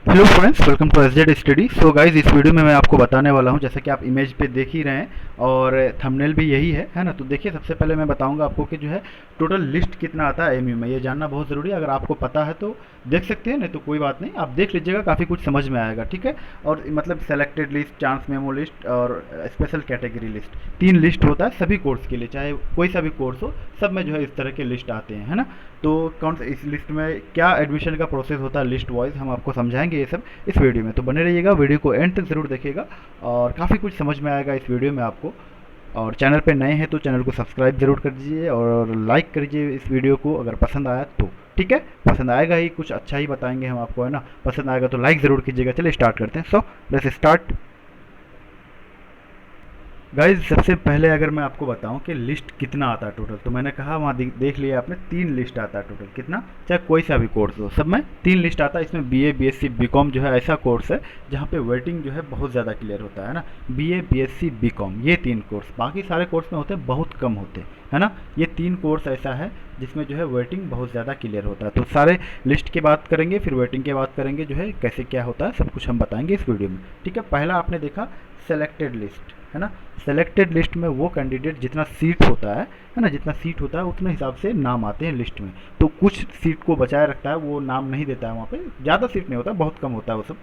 Hello friends, welcome to SZ study. So guys, इस video में मैं आपको बताने वाला हूं, जैसे कि आप इमेज पे देख ही रहे हैं और थंबनेल भी यही है ना। तो देखिए, सबसे पहले मैं बताऊंगा आपको कि जो है टोटल लिस्ट कितना आता है एमयू में। ये जानना बहुत ज़रूरी है। अगर आपको पता है तो देख सकते हैं, नहीं तो कोई बात नहीं, आप देख लीजिएगा, काफ़ी कुछ समझ में आएगा। ठीक है। और मतलब selected list, chance memo list और स्पेशल कैटेगरी लिस्ट, तीन लिस्ट होता है सभी कोर्स के लिए, चाहे कोई सा भी कोर्स हो, सब में जो है इस तरह के लिस्ट आते हैं, है ना। तो कौन सा इस लिस्ट में क्या एडमिशन का प्रोसेस होता है लिस्ट वाइज, हम आपको समझाएंगे ये सब इस वीडियो में। तो बने रहिएगा, वीडियो को एंड तक ज़रूर देखिएगा और काफ़ी कुछ समझ में आएगा इस वीडियो में आपको। और चैनल पे नए हैं तो चैनल को सब्सक्राइब ज़रूर कर दीजिए और लाइक कर दीजिए इस वीडियो को अगर पसंद आया तो। ठीक है, पसंद आएगा ही, कुछ अच्छा ही बताएंगे हम आपको, है ना। पसंद आएगा तो लाइक ज़रूर कीजिएगा। चलिए स्टार्ट करते हैं। So let's start. गाइज, सबसे पहले अगर मैं आपको बताऊं कि लिस्ट कितना आता है टोटल, तो मैंने कहा वहाँ देख लिया आपने, तीन लिस्ट आता है टोटल। कितना? चाहे कोई सा भी कोर्स हो, सब में तीन लिस्ट आता है। इसमें बीए, बीएससी, बीकॉम जो है ऐसा कोर्स है जहाँ पे वेटिंग जो है बहुत ज़्यादा क्लियर होता है ना। बीए, बीएससी, बीकॉम, ये तीन कोर्स, बाकी सारे कोर्स में होते हैं बहुत कम होते हैं, है ना। ये तीन कोर्स ऐसा है जिसमें जो है वेटिंग बहुत ज़्यादा क्लियर होता है। तो सारे लिस्ट की बात करेंगे, फिर वेटिंग की बात करेंगे, जो है कैसे क्या होता है सब कुछ हम बताएंगे इस वीडियो में। ठीक है। पहला आपने देखा सेलेक्टेड लिस्ट, है ना। सेलेक्टेड लिस्ट में वो कैंडिडेट जितना सीट होता है ना, जितना सीट होता है उतने हिसाब से नाम आते हैं लिस्ट में। तो कुछ सीट को बचाए रखता है, वो नाम नहीं देता है वहाँ पे, ज़्यादा सीट नहीं होता, बहुत कम होता है वो सब।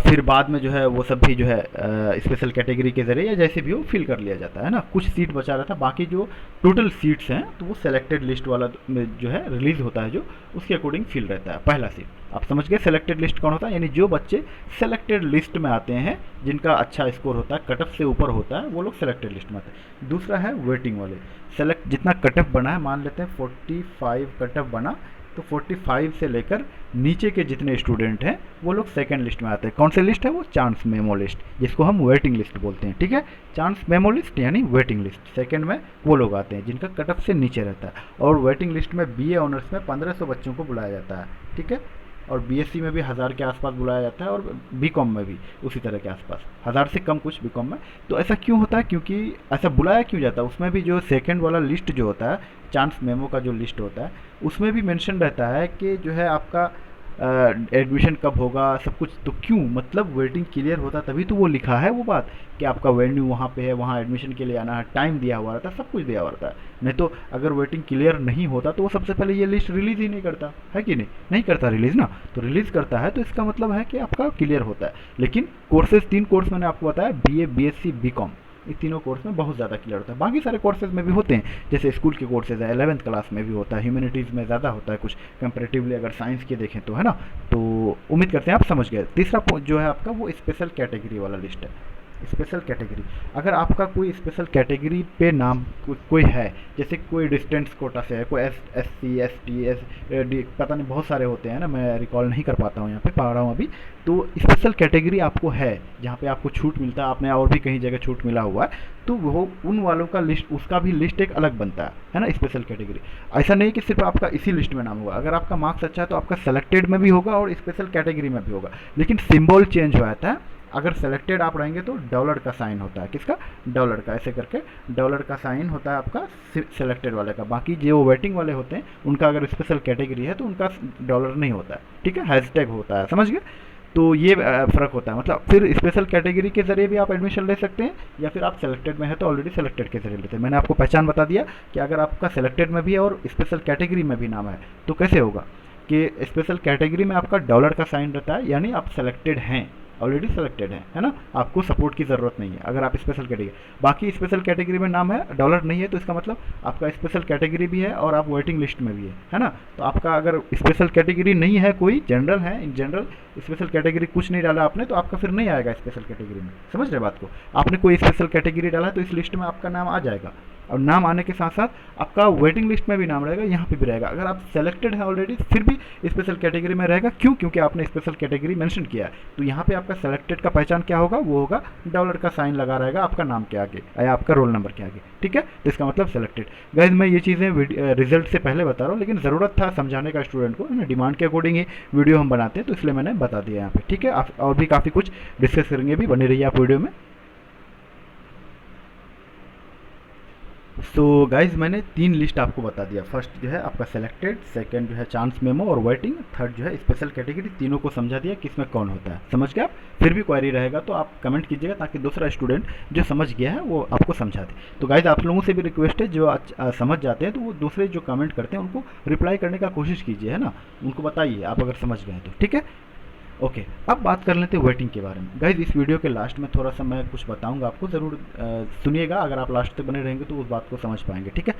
फिर बाद में जो है वो सब भी जो है स्पेशल कैटेगरी के ज़रिए या जैसे भी हो फिल कर लिया जाता है ना। कुछ सीट बचा रहता है, बाकी जो टोटल सीट्स हैं तो वो सेलेक्टेड लिस्ट वाला में जो है रिलीज होता है, जो उसके अकॉर्डिंग फिल रहता है पहला सीट। आप समझ गए सेलेक्टेड लिस्ट कौन होता है, यानी जो बच्चे सेलेक्टेड लिस्ट में आते हैं, जिनका अच्छा स्कोर होता है, कट ऑफ से ऊपर होता है, वो लोग सेलेक्टेड लिस्ट में आते हैं। दूसरा है वेटिंग वाले। सेलेक्ट जितना कट ऑफ बना है, मान लेते हैं 45 कट ऑफ बना, तो 45 से लेकर नीचे के जितने स्टूडेंट हैं वो लोग सेकंड लिस्ट में आते हैं। कौन सी लिस्ट है वो? चांस मेमो लिस्ट, जिसको हम वेटिंग लिस्ट बोलते हैं। ठीक है। चांस मेमो लिस्ट यानी वेटिंग लिस्ट, सेकंड में वो लोग आते हैं जिनका कट ऑफ से नीचे रहता है। और वेटिंग लिस्ट में बीए ऑनर्स में 1500 बच्चों को बुलाया जाता है। ठीक है। और बीएससी में भी 1000 के आसपास बुलाया जाता है, और बीकॉम में भी उसी तरह के आसपास, 1000 से कम कुछ बीकॉम में। तो ऐसा क्यों होता है? क्योंकि ऐसा बुलाया क्यों जाता है, उसमें भी जो सेकंड वाला लिस्ट जो होता है, चांस मेमो का जो लिस्ट होता है, उसमें भी मेंशन रहता है कि जो है आपका एडमिशन कब होगा, सब कुछ। तो क्यों? मतलब वेटिंग क्लियर होता तभी तो वो लिखा है वो बात कि आपका वेन्यू वहाँ पे है, वहाँ एडमिशन के लिए आना है, टाइम दिया हुआ रहता है, सब कुछ दिया हुआ रहता है। नहीं तो अगर वेटिंग क्लियर नहीं होता तो वो सबसे पहले ये लिस्ट रिलीज़ ही नहीं करता, है कि नहीं? नहीं करता रिलीज़ ना। तो रिलीज़ करता है तो इसका मतलब है कि आपका क्लियर होता है। लेकिन कोर्सेज, तीन कोर्स मैंने आपको बताया, बीए, बीएससी, बीकॉम, ये तीनों कोर्स में बहुत ज़्यादा क्लियर होता है। बाकी सारे कोर्सेज में भी होते हैं, जैसे स्कूल के कोर्सेज है, 11th क्लास में भी होता है, ह्यूमैनिटीज़ में ज़्यादा होता है कुछ कंपेरेटिवली, अगर साइंस के देखें तो, है ना। तो उम्मीद करते हैं आप समझ गए। तीसरा जो है आपका वो स्पेशल कैटेगरी वाला लिस्ट है। स्पेशल कैटेगरी, अगर आपका कोई स्पेशल कैटेगरी पे नाम कोई है, जैसे कोई डिस्टेंस कोटा से है, कोई S C, S T, S D, पता नहीं बहुत सारे होते हैं ना, मैं रिकॉल नहीं कर पाता हूँ, यहाँ पे पढ़ रहा हूँ अभी। तो स्पेशल कैटेगरी आपको है जहाँ पे आपको छूट मिलता है, आपने और भी कहीं जगह छूट मिला हुआ है, तो वो उन वालों का लिस्ट, उसका भी लिस्ट एक अलग बनता है ना, स्पेशल कैटेगरी। ऐसा नहीं कि सिर्फ आपका इसी लिस्ट में नाम होगा, अगर आपका मार्क्स अच्छा है तो आपका सेलेक्टेड में भी होगा और स्पेशल कैटेगरी में भी होगा, लेकिन सिंबल चेंज हो जाता है। अगर सेलेक्टेड आप रहेंगे तो डॉलर का साइन होता है, किसका? डॉलर का, ऐसे करके डॉलर का साइन होता है आपका सेलेक्टेड वाले का। बाकी जो वेटिंग वाले होते हैं उनका अगर स्पेशल कैटेगरी है तो उनका डॉलर नहीं होता है। ठीक है, हैशटैग होता है, समझ गए। तो ये फ़र्क होता है। मतलब फिर स्पेशल कैटेगरी के ज़रिए भी आप एडमिशन ले सकते हैं, या फिर आप सेलेक्टेड में है तो ऑलरेडी सेलेक्टेड के ज़रिए लेते हैं। मैंने आपको पहचान बता दिया कि अगर आपका सेलेक्टेड में भी है और स्पेशल कैटेगरी में भी नाम है तो कैसे होगा कि स्पेशल कैटेगरी में आपका डॉलर का साइन रहता है, यानी आप सेलेक्टेड हैं, ऑलरेडी सेलेक्टेड है ना। आपको सपोर्ट की ज़रूरत नहीं है अगर आप स्पेशल कैटेगरी। बाकी स्पेशल कैटेगरी में नाम है, डॉलर नहीं है, तो इसका मतलब आपका स्पेशल कैटेगरी भी है और आप वेटिंग लिस्ट में भी है ना। तो आपका अगर स्पेशल कैटेगरी नहीं है, कोई जनरल है, इन जनरल स्पेशल कैटेगरी कुछ नहीं डाला आपने, तो आपका फिर नहीं आएगा स्पेशल कैटेगरी में। समझ रहे बात को? आपने कोई स्पेशल कैटेगरी डाला है तो इस लिस्ट में आपका नाम आ जाएगा, और नाम आने के साथ साथ आपका वेटिंग लिस्ट में भी नाम रहेगा, यहाँ पे भी रहेगा। अगर आप सेलेक्टेड है ऑलरेडी फिर भी स्पेशल कैटेगरी में रहेगा। क्यों? क्योंकि आपने स्पेशल कैटेगरी मेंशन किया है। तो यहाँ पे आपका सेलेक्टेड का पहचान क्या होगा? वो होगा डॉलर का साइन लगा रहेगा आपका नाम के आगे या आपका रोल नंबर के आगे। ठीक है, तो इसका मतलब सेलेक्टेड। गाइज, मैं ये चीज़ें रिजल्ट से पहले बता रहा हूँ, लेकिन ज़रूरत था समझाने का स्टूडेंट को, ना डिमांड के अकॉर्डिंग ही वीडियो हम बनाते हैं, तो इसलिए मैंने बता दिया यहाँ पे। ठीक है, आप और भी काफ़ी कुछ डिस्कस करेंगे, भी बने रहिए आप वीडियो में। सो गाइज मैंने 3 लिस्ट आपको बता दिया। फर्स्ट जो है आपका सेलेक्टेड, सेकंड जो है चांस मेमो और वेटिंग, थर्ड जो है स्पेशल कैटेगरी। तीनों को समझा दिया किसमें कौन होता है। समझ गए आप? फिर भी क्वेरी रहेगा तो आप कमेंट कीजिएगा ताकि दूसरा स्टूडेंट जो समझ गया है वो आपको समझा दे। तो गाइज आप लोगों से भी रिक्वेस्ट है, जो समझ जाते हैं तो वो दूसरे जो कमेंट करते हैं उनको रिप्लाई करने का कोशिश कीजिए, है ना। उनको बताइए आप अगर समझ गए तो, ठीक है। ओके, अब बात कर लेते हैं वेटिंग के बारे में। गाइज इस वीडियो के लास्ट में थोड़ा सा मैं कुछ बताऊंगा आपको, ज़रूर सुनिएगा। अगर आप लास्ट तक बने रहेंगे तो उस बात को समझ पाएंगे, ठीक है।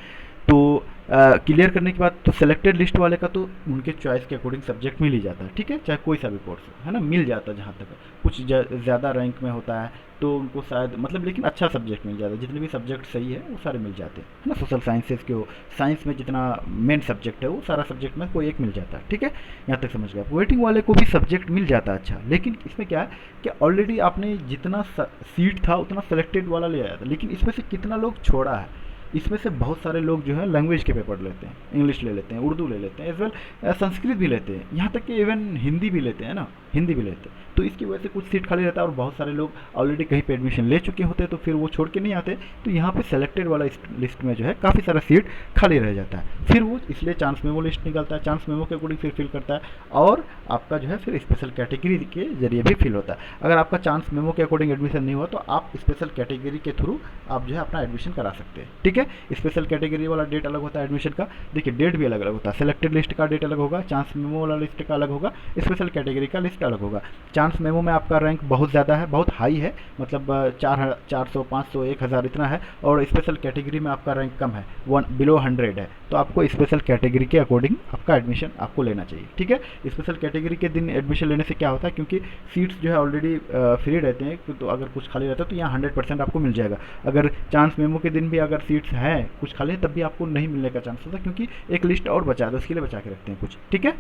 तो क्लियर करने के बाद, तो सिलेक्टेड लिस्ट वाले का तो उनके चॉइस के अकॉर्डिंग सब्जेक्ट मिल ही जाता है, ठीक है, चाहे कोई सा भी कोर्स हो, है ना, मिल जाता है। जहाँ तक कुछ ज़्यादा रैंक में होता है तो उनको शायद मतलब, लेकिन अच्छा सब्जेक्ट मिल जाता है। जितने भी सब्जेक्ट सही है वो सारे मिल जाते हैं, है ना। सोशल साइंसेज के हो, साइंस में जितना मेन सब्जेक्ट है वो सारा सब्जेक्ट में कोई एक मिल जाता है, ठीक है। यहाँ तक समझ गए आप। वेटिंग वाले को भी सब्जेक्ट मिल जाता है अच्छा, लेकिन इसमें क्या है कि ऑलरेडी आपने जितना सीट था उतना सेलेक्टेड वाला ले आया था, लेकिन इसमें से कितना लोग छोड़ा है। इसमें से बहुत सारे लोग जो है लैंग्वेज के पेपर लेते हैं, इंग्लिश ले लेते हैं, उर्दू ले लेते हैं, एज वेल संस्कृत भी लेते हैं, यहाँ तक कि इवन हिंदी भी लेते हैं ना, हिंदी भी लेते हैं। तो इसकी वजह से कुछ सीट खाली रहता है और बहुत सारे लोग ऑलरेडी कहीं पे एडमिशन ले चुके होते हैं तो फिर वो छोड़ के नहीं आते। तो यहाँ पे सेलेक्टेड वाला लिस्ट में जो है काफ़ी सारा सीट खाली रह जाता है। फिर वो इसलिए चांस मेमो लिस्ट निकलता है, चांस मेमो के अकॉर्डिंग फिर फिल करता है और आपका जो है फिर स्पेशल कैटेगरी के जरिए भी फिल होता है। अगर आपका चांस मेमो के अकॉर्डिंग एडमिशन नहीं हुआ तो आप स्पेशल कैटेगरी के थ्रू आप जो है अपना एडमिशन करा सकते हैं, ठीक है। स्पेशल कैटेगरी वाला डेट अलग होता है एडमिशन का, देखिए डेट भी अलग अलग होता है। सेलेक्टेड लिस्ट का डेट अलग होगा, चांस मेमो वाला लिस्ट का अलग होगा, स्पेशल कैटेगरी का लिस्ट अलग होगा। चांस मेमो में आपका रैंक बहुत ज़्यादा है, बहुत हाई है, मतलब 400 500 1000 इतना है, और स्पेशल कैटेगरी में आपका रैंक कम है, बिलो 100 है, तो आपको स्पेशल कैटेगरी के अकॉर्डिंग आपका एडमिशन आपको लेना चाहिए, ठीक है। स्पेशल कैटेगरी के दिन एडमिशन लेने से क्या होता है, क्योंकि सीट्स जो है ऑलरेडी फ्री रहते हैं, तो अगर कुछ खाली रहता है तो यहाँ 100% आपको मिल जाएगा। अगर चांस मेमो के दिन भी अगर सीट्स हैं कुछ खाली तब भी आपको नहीं मिलने का चांस होता है, क्योंकि एक लिस्ट और बचा है, उसके लिए बचा के रखते हैं कुछ, ठीक है।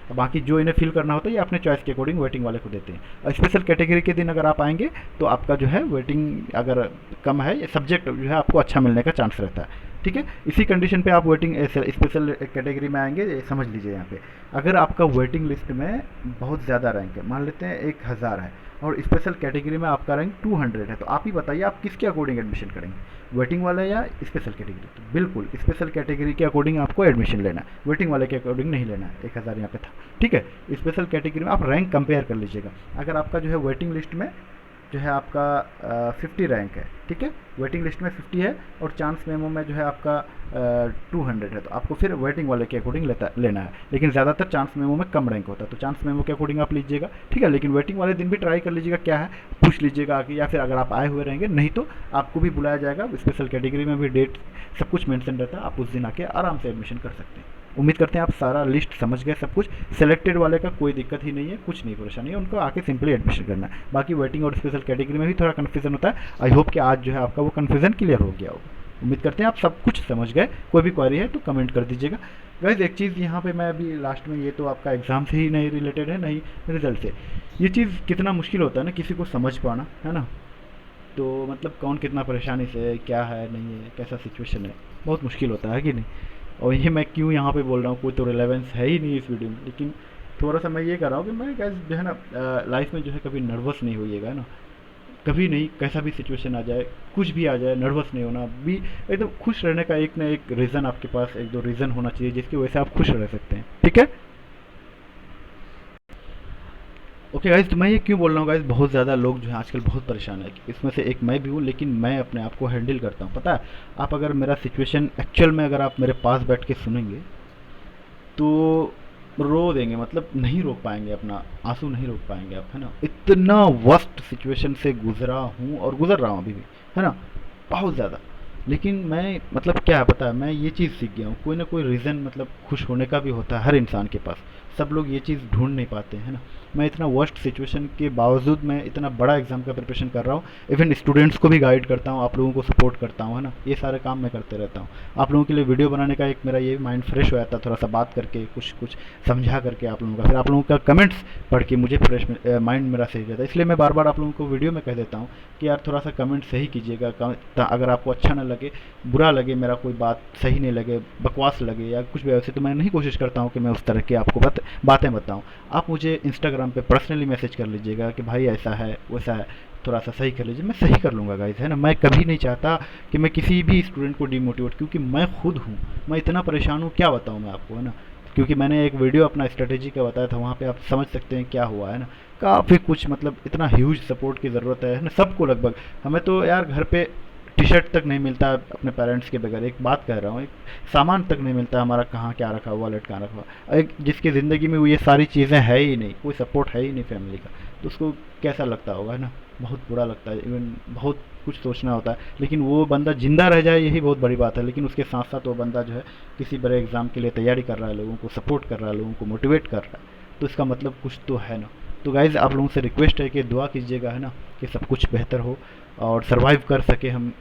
बाकी जो इन्हें फिल करना होता है ये अपने चॉइस के अकॉर्डिंग वेटिंग वाले को देते हैं। और स्पेशल कैटेगरी के दिन अगर आप आएंगे तो आपका जो है वेटिंग अगर कम है, ये सब्जेक्ट जो है आपको अच्छा मिलने का चांस रहता है, ठीक है। इसी कंडीशन पे आप वेटिंग स्पेशल कैटेगरी में आएंगे, समझ लीजिए यहाँ पे अगर आपका वेटिंग लिस्ट में बहुत ज़्यादा रैंक है, मान लेते हैं 1000 है, और स्पेशल कैटेगरी में आपका रैंक 200 है, तो आप ही बताइए आप किसके अकॉर्डिंग एडमिशन करेंगे, वेटिंग वाला या स्पेशल कैटेगरी। तो बिल्कुल स्पेशल कैटेगरी के अकॉर्डिंग आपको एडमिशन लेना है, वेटिंग वाले के अकॉर्डिंग नहीं लेना है। 1000 यहाँ पे था, ठीक है। स्पेशल कैटेगरी में आप रैंक कंपेयर कर लीजिएगा। अगर आपका जो है वेटिंग लिस्ट में जो है आपका 50 रैंक है, ठीक है, वेटिंग लिस्ट में 50 है और चांस मेमो में जो है आपका 200 है, तो आपको फिर वेटिंग वाले के अकॉर्डिंग लेना है। लेकिन ज़्यादातर चांस मेमो में कम रैंक होता है तो चांस मेमो के अकॉर्डिंग आप लीजिएगा, ठीक है। लेकिन वेटिंग वाले दिन भी ट्राई कर लीजिएगा क्या है, पूछ लीजिएगा आके, या फिर अगर आप आए हुए रहेंगे नहीं तो आपको भी बुलाया जाएगा। स्पेशल कैटेगरी में भी डेट सब कुछ मेंशन रहता है, आप उस दिन आके आराम से एडमिशन कर सकते हैं। उम्मीद करते हैं आप सारा लिस्ट समझ गए, सब कुछ। सेलेक्टेड वाले का कोई दिक्कत ही नहीं है, कुछ नहीं परेशानी है, उनको आके सिंपली एडमिशन करना है। बाकी वेटिंग और स्पेशल कैटेगरी में भी थोड़ा कन्फ्यूजन होता है। आई होप कि आज जो है आपका वो कन्फ्यूजन क्लियर हो गया होगा। उम्मीद करते हैं आप सब कुछ समझ गए। कोई भी क्वेरी है तो कमेंट कर दीजिएगा। गाइस एक चीज़ यहाँ पे मैं अभी लास्ट में, ये तो आपका एग्ज़ाम से ही नहीं रिलेटेड है, नहीं रिजल्ट से। ये चीज़ कितना मुश्किल होता है ना किसी को समझ पाना, है ना। तो मतलब कौन कितना परेशानी से है, क्या है नहीं है, कैसा सिचुएशन है, बहुत मुश्किल होता है कि नहीं। और ये मैं क्यों यहाँ पे बोल रहा हूँ, कोई तो रिलेवेंस है ही नहीं इस वीडियो में, लेकिन थोड़ा सा मैं ये कर रहा हूँ कि मैं गाइस जो है ना लाइफ में जो है कभी नर्वस नहीं होइएगा, है ना। कभी नहीं, कैसा भी सिचुएशन आ जाए, कुछ भी आ जाए, नर्वस नहीं होना भी। एकदम खुश रहने का एक ना एक रीज़न आपके पास, एक दो रीज़न होना चाहिए जिसकी वजह से आप खुश रह सकते हैं, ठीक है। ओके गाइज, तो मैं ये क्यों बोल रहा हूँ गाइज, बहुत ज़्यादा लोग जो है आजकल बहुत परेशान है, इसमें से एक मैं भी हूँ, लेकिन मैं अपने आप को हैंडल करता हूँ। पता है, आप अगर मेरा सिचुएशन एक्चुअल में अगर आप मेरे पास बैठ के सुनेंगे तो रो देंगे, मतलब नहीं रोक पाएंगे, अपना आंसू नहीं रोक पाएंगे आप, है ना। इतना वर्स्ट सिचुएशन से गुजरा हूँ और गुजर रहा हूँ अभी भी, है ना, बहुत ज़्यादा। लेकिन मैं मतलब क्या है पता है, मैं ये चीज़ सीख गया हूँ, कोई ना कोई रीज़न मतलब खुश होने का भी होता है हर इंसान के पास। सब लोग ये चीज़ ढूंढ नहीं पाते हैं ना। मैं इतना वर्स्ट सिचुएशन के बावजूद मैं इतना बड़ा एग्जाम का प्रिपरेशन कर रहा हूँ, इवन स्टूडेंट्स को भी गाइड करता हूँ, आप लोगों को सपोर्ट करता हूँ, है ना। ये सारे काम मैं करते रहता हूँ। आप लोगों के लिए वीडियो बनाने का एक मेरा ये माइंड फ्रेश हो जाता है, थोड़ा सा बात करके, कुछ कुछ समझा करके आप लोगों का, फिर आप लोगों का कमेंट्स पढ़ के मुझे फ्रेश माइंड मेरा सही रहता है। इसलिए मैं बार बार आप लोगों को वीडियो में कह देता हूँ कि यार थोड़ा सा कमेंट सही कीजिएगा। अगर आपको अच्छा ना लगे, बुरा लगे, मेरा कोई बात सही नहीं लगे, बकवास लगे या कुछ भी, वैसे तो मैं नहीं कोशिश करता हूँ कि मैं उस तरह के आपको बातें बताऊँ। आप मुझे इंस्टाग्राम पे पर्सनली मैसेज कर लीजिएगा कि भाई ऐसा है वैसा है, थोड़ा सा सही कर लीजिए, मैं सही कर लूँगा गाइस, है ना। मैं कभी नहीं चाहता कि मैं किसी भी स्टूडेंट को डिमोटिवेट, क्योंकि मैं खुद हूँ, मैं इतना परेशान हूँ, क्या बताऊँ मैं आपको, है ना। क्योंकि मैंने एक वीडियो अपना स्ट्रेटेजी का बताया था, वहाँ पे आप समझ सकते हैं क्या हुआ, है ना। काफ़ी कुछ मतलब इतना ह्यूज सपोर्ट की ज़रूरत है ना सबको लगभग। हमें तो यार घर पे टी शर्ट तक नहीं मिलता अपने पेरेंट्स के बगैर, एक बात कह रहा हूँ, एक सामान तक नहीं मिलता हमारा, कहाँ क्या रखा हुआ, वॉलेट कहाँ रखा हुआ, एक जिसकी ज़िंदगी में वो ये सारी चीज़ें है ही नहीं, कोई सपोर्ट है ही नहीं फैमिली का, तो उसको कैसा लगता होगा, है ना। बहुत बुरा लगता है, इवन बहुत कुछ सोचना होता है। लेकिन वो बंदा जिंदा रह जाए यही बहुत बड़ी बात है, लेकिन उसके साथ साथ वो बंदा जो है किसी बड़े एग्ज़ाम के लिए तैयारी कर रहा है, लोगों को सपोर्ट कर रहा है, लोगों को मोटिवेट कर रहा है, तो इसका मतलब कुछ तो है ना। तो गाइज़ आप लोगों से रिक्वेस्ट है कि दुआ कीजिएगा, है ना, कि सब कुछ बेहतर हो और सरवाइव कर सके हम,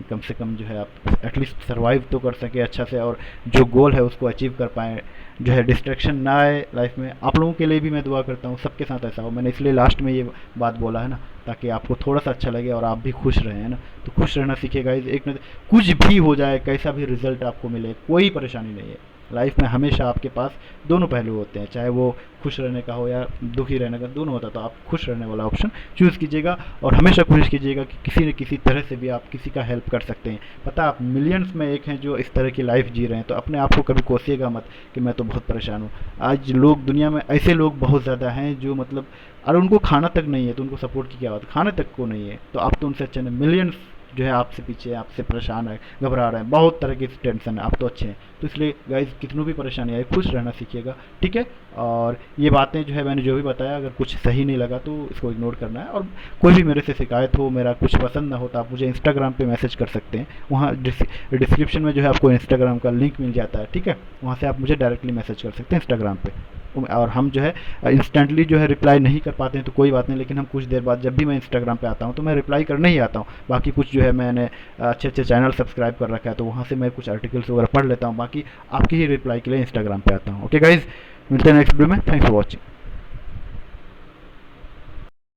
कम से कम जो है आप एटलीस्ट सरवाइव तो कर सके अच्छा से, और जो गोल है उसको अचीव कर पाएँ, जो है डिस्ट्रैक्शन ना आए लाइफ में। आप लोगों के लिए भी मैं दुआ करता हूँ, सबके साथ ऐसा हो, मैंने इसलिए लास्ट में ये बात बोला है ना, ताकि आपको थोड़ा सा अच्छा लगे और आप भी खुश रहें, है ना। तो खुश रहना सीखिएगा, एक न कुछ भी हो जाए, कैसा भी रिजल्ट आपको मिले, कोई परेशानी नहीं है। लाइफ में हमेशा आपके पास दोनों पहलू होते हैं, चाहे वो खुश रहने का हो या दुखी रहने का, दोनों होता है। तो आप खुश रहने वाला ऑप्शन चूज़ कीजिएगा, और हमेशा कोशिश कीजिएगा कि किसी न किसी तरह से भी आप किसी का हेल्प कर सकते हैं। पता आप मिलियंस में एक हैं जो इस तरह की लाइफ जी रहे हैं, तो अपने आप को कभी कोसिएगा मत कि मैं तो बहुत परेशान हूँ। आज लोग दुनिया में ऐसे लोग बहुत ज़्यादा हैं जो मतलब अरे उनको खाना तक नहीं है तो उनको सपोर्ट की क्या बात, खाने तक को नहीं है, तो आप तो उनसे अच्छे नहीं। मिलियंस जो है आपसे पीछे, आपसे परेशान है, घबरा रहे हैं, बहुत तरह की टेंशन है, आप तो अच्छे हैं। तो इसलिए गाइज कितनों भी परेशानी आए खुश रहना सीखिएगा, ठीक है। और ये बातें जो है मैंने जो भी बताया, अगर कुछ सही नहीं लगा तो इसको इग्नोर करना है, और कोई भी मेरे से शिकायत हो, मेरा कुछ पसंद ना हो, तो आप मुझे इंस्टाग्राम पे मैसेज कर सकते हैं। वहाँ डिस्क्रिप्शन में जो है आपको इंस्टाग्राम का लिंक मिल जाता है, ठीक है। वहाँ से आप मुझे डायरेक्टली मैसेज कर सकते हैं इंस्टाग्राम पे, और हम जो है इंस्टेंटली जो है रिप्लाई नहीं कर पाते हैं तो कोई बात नहीं, लेकिन हम कुछ देर बाद जब भी मैं इंस्टाग्राम पे आता हूँ तो मैं रिप्लाई करने ही आता हूँ। बाकी कुछ जो है मैंने अच्छे अच्छे चैनल सब्सक्राइब कर रखा है, तो वहाँ से मैं कुछ आर्टिकल्स वगैरह पढ़ लेता हूँ, बाकी आपकी ही रिप्लाई के लिए इंस्टाग्राम पे आता हूँ। ओके गाइज, मिलते हैं नेक्स्ट वीडियो में, थैंक्स फॉर वॉचिंग।